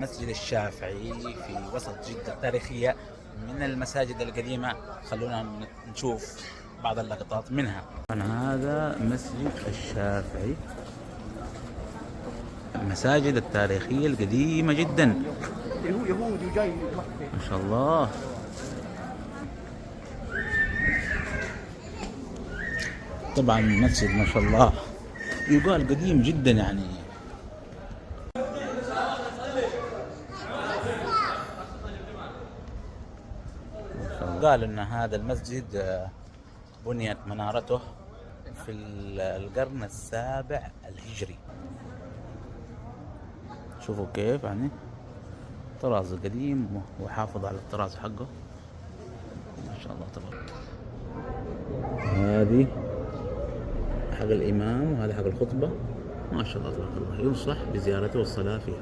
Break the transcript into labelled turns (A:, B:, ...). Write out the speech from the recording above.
A: مسجد الشافعي في وسط جدة التاريخية، من المساجد القديمة. خلونا نشوف بعض اللقطات منها. هذا مسجد الشافعي، المساجد التاريخية القديمة جدا. يهودي وجاي ما شاء الله. طبعا مسجد ما شاء الله يقال قديم جدا يعني. قال ان هذا المسجد بنيت منارته في القرن السابع الهجري. شوفوا كيف يعني طراز قديم وحافظ على الطراز حقه ما شاء الله تبارك. هذه حق الإمام وهذا حق الخطبة ما شاء الله تبارك الله، ينصح بزيارته والصلاة فيه.